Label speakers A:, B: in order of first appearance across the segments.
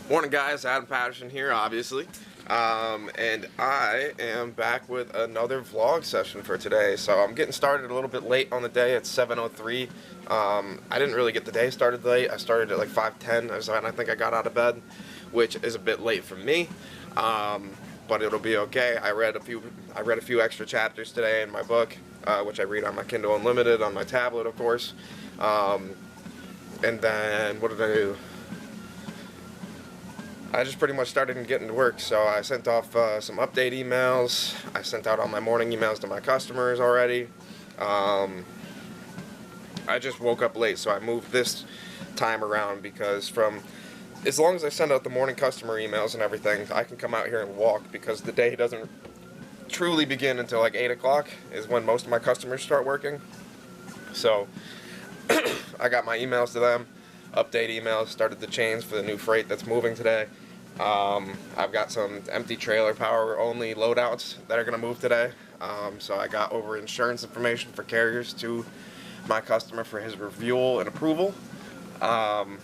A: Morning guys, Adam Patterson here obviously, and I am back with another vlog session for today. So I'm getting started a little bit late on the day. It's 7:03. I didn't really get the day started late. I started at like 5:10 and I think I got out of bed, which is a bit late for me, but it'll be okay. I read a few extra chapters today in my book, which I read on my Kindle Unlimited on my tablet, of course. And then what did I do? I just pretty much started getting to work, so I sent off some update emails. I sent out all my morning emails to my customers already. I just woke up late, so I moved this time around because as long as I send out the morning customer emails and everything, I can come out here and walk, because the day doesn't truly begin until like 8 o'clock is when most of my customers start working. So I got my emails to them, update emails, started the chains for the new freight that's moving today. I've got some empty trailer power only loadouts that are going to move today. So I got over insurance information for carriers to my customer for his review and approval. And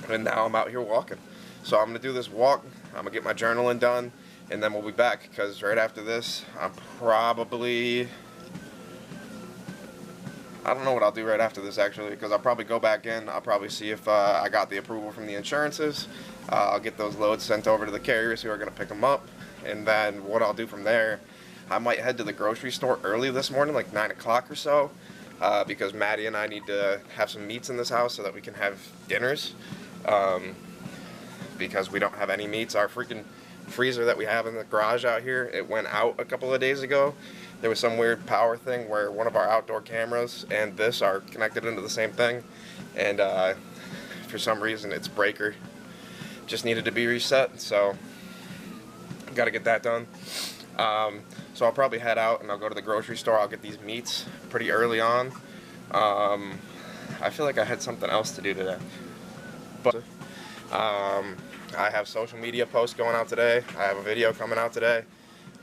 A: now I'm out here walking. So I'm going to do this walk, I'm going to get my journaling done, and then we'll be back, because right after this I don't know what I'll do right after this actually, because I'll probably go back in. I'll probably see if I got the approval from the insurances. I'll get those loads sent over to the carriers who are going to pick them up, and then what I'll do from there, I might head to the grocery store early this morning, like 9 o'clock or so, because Maddie and I need to have some meats in this house so that we can have dinners, because we don't have any meats. Our freaking freezer that we have in the garage out here, it went out a couple of days ago. There was some weird power thing where one of our outdoor cameras and this are connected into the same thing, and for some reason its breaker just needed to be reset, so got to get that done. So I'll probably head out and I'll go to the grocery store. I'll get these meats pretty early on. I feel like I had something else to do today, but I have social media posts going out today. I have a video coming out today.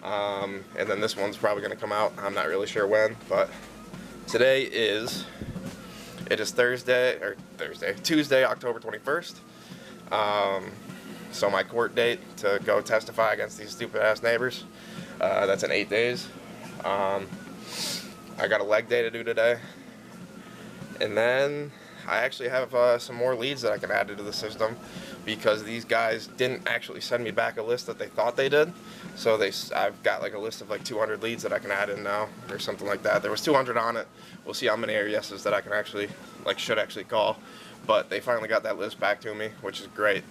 A: And then this one's probably going to come out. I'm not really sure when, but today is Tuesday, October 21st. So my court date to go testify against these stupid ass neighbors, that's in 8 days. I got a leg day to do today, and then I actually have some more leads that I can add into the system, because these guys didn't actually send me back a list that they thought they did. So I've got like a list of like 200 leads that I can add in now, or something like that. There was 200 on it. We'll see how many are yeses that I can actually, should actually call. But they finally got that list back to me, which is great.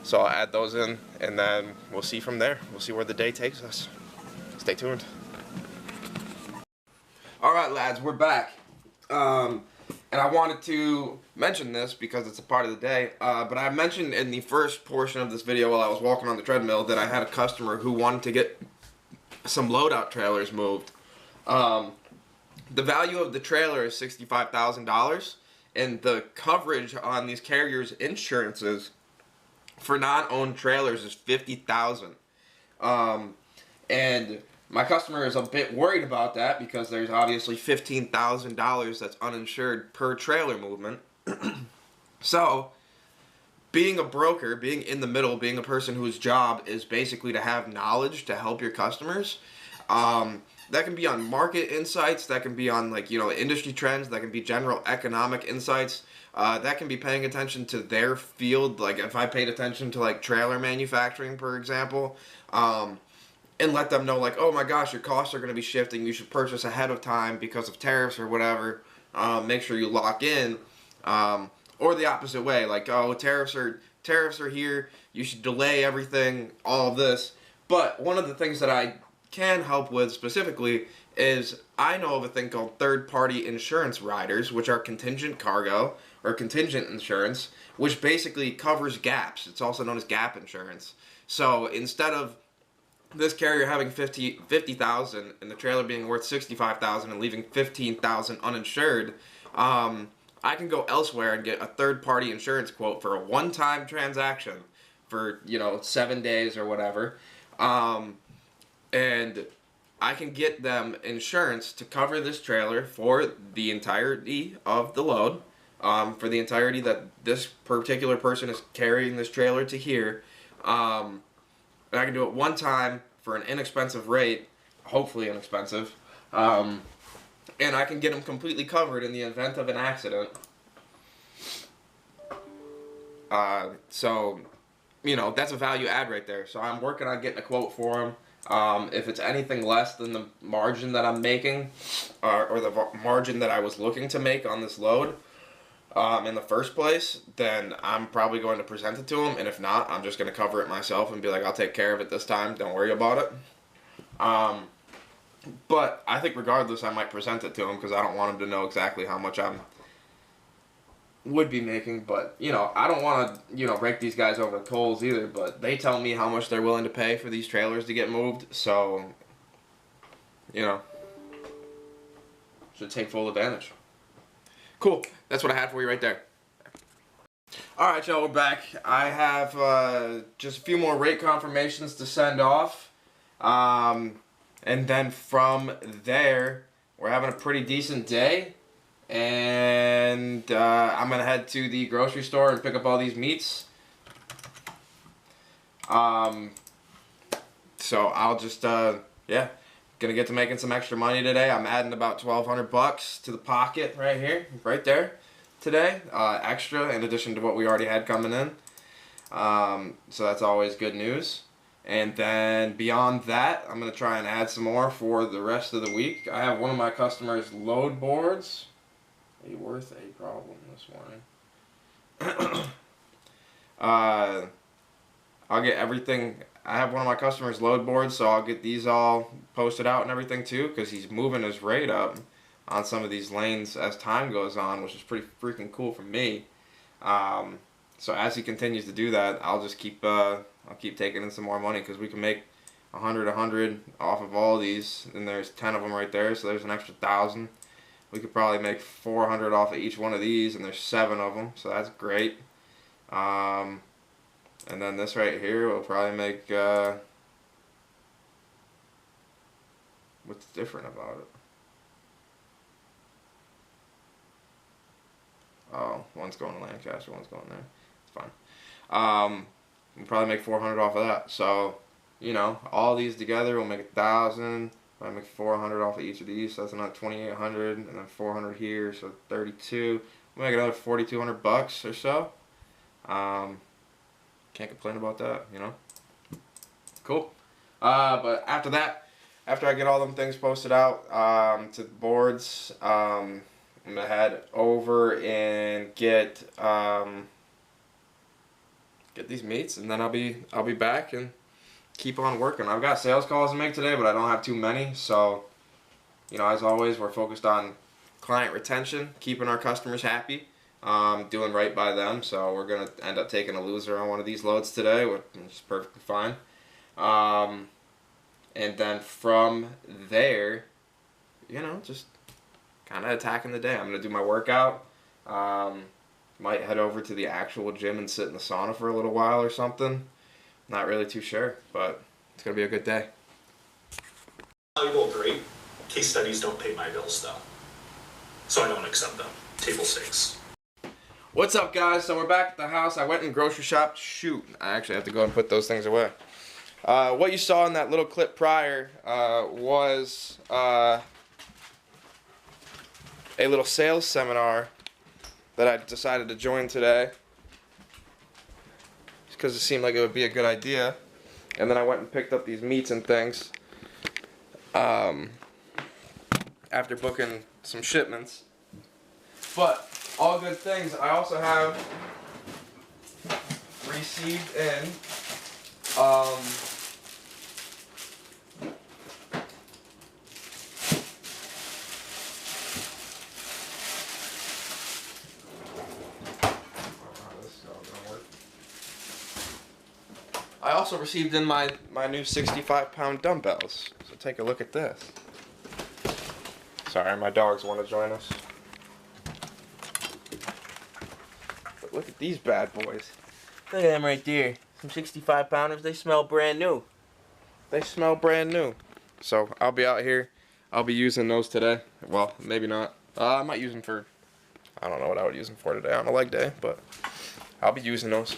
A: So I'll add those in, and then we'll see from there. We'll see where the day takes us. Stay tuned. All right, lads, we're back. And I wanted to mention this because it's a part of the day, but I mentioned in the first portion of this video while I was walking on the treadmill that I had a customer who wanted to get some loadout trailers moved. The value of the trailer is $65,000, and the coverage on these carriers' insurances for non-owned trailers is $50,000. And my customer is a bit worried about that, because there's obviously $15,000 that's uninsured per trailer movement. So, being a broker, being in the middle, being a person whose job is basically to have knowledge to help your customers, that can be on market insights, that can be on industry trends, that can be general economic insights, that can be paying attention to their field. Like if I paid attention to trailer manufacturing, for example, and let them know oh my gosh, your costs are going to be shifting, you should purchase ahead of time because of tariffs or whatever, make sure you lock in, or the opposite way, oh, tariffs are here, you should delay everything, all of this. But one of the things that I can help with specifically is I know of a thing called third-party insurance riders, which are contingent cargo or contingent insurance, which basically covers gaps. It's also known as gap insurance. So instead of this carrier having $50,000 and the trailer being worth $65,000 and leaving $15,000 uninsured, I can go elsewhere and get a third-party insurance quote for a one-time transaction for 7 days or whatever, and I can get them insurance to cover this trailer for the entirety of the load, for the entirety that this particular person is carrying this trailer to here. And I can do it one time for an inexpensive rate, hopefully inexpensive, and I can get them completely covered in the event of an accident. So, you know, that's a value add right there. So I'm working on getting a quote for them. If it's anything less than the margin that I'm making, or the margin that I was looking to make on this load in the first place, then I'm probably going to present it to them. And if not, I'm just going to cover it myself and be like, I'll take care of it this time. Don't worry about it. But I think regardless, I might present it to them because I don't want them to know exactly how much I'm would be making. But, you know, I don't want to, you know, rake these guys over the coals either, but they tell me how much they're willing to pay for these trailers to get moved, so, you know, should take full advantage. Cool, that's what I had for you right there. Alright, y'all, we're back. I have just a few more rate confirmations to send off, and then from there, we're having a pretty decent day. And I'm going to head to the grocery store and pick up all these meats. So I'll just, yeah, gonna get to making some extra money today. I'm adding about $1,200 to the pocket right here, right there today. Extra in addition to what we already had coming in. So that's always good news. And then beyond that, I'm going to try and add some more for the rest of the week. I have one of my customers' load boards. Worth a problem this morning. I'll get everything. I have one of my customers' load boards, so I'll get these all posted out and everything too, because he's moving his rate up on some of these lanes as time goes on, which is pretty freaking cool for me. So as he continues to do that, I'll just keep I'll keep taking in some more money, because we can make 100 off of all these, and there's 10 of them right there, so there's an extra 1,000. We could probably make 400 off of each one of these, and there's 7 of them, so that's great. And then this right here will probably make, what's different about it? Oh, one's going to Lancaster, one's going there. It's fine. We'll probably make 400 off of that. So, you know, all these together will make 1,000. I make 400 off of each of these, so that's another 2,800, and then 400 here, so 32. We'll make another 4,200 bucks or so. Can't complain about that, you know. Cool. But after that, after I get all them things posted out to the boards, I'm gonna head over and get these meats, and then I'll be back and keep on working. I've got sales calls to make today, but I don't have too many. So, you know, as always, we're focused on client retention, keeping our customers happy, doing right by them. So we're going to end up taking a loser on one of these loads today, which is perfectly fine. And then from there, you know, just kind of attacking the day. I'm going to do my workout. Might head over to the actual gym and sit in the sauna for a little while or something. Not really too sure, but it's going to be a good day.
B: Valuable, great. Case studies don't pay my bills, though. So I don't accept them. Table stakes.
A: What's up, guys? So we're back at the house. I went and grocery shopped. Shoot, I actually have to go and put those things away. What you saw in that little clip prior was a little sales seminar that I decided to join today, because it seemed like it would be a good idea. And then I went and picked up these meats and things after booking some shipments. But all good things. I also have received in I also received in my new 65-pound dumbbells. So take a look at this. Sorry, my dogs want to join us. But look at these bad boys. Look at them right there. Some 65-pounders. They smell brand new. They smell brand new. So I'll be out here. I'll be using those today. Well, maybe not. I might use them for, I don't know what I would use them for today on a leg day, but I'll be using those.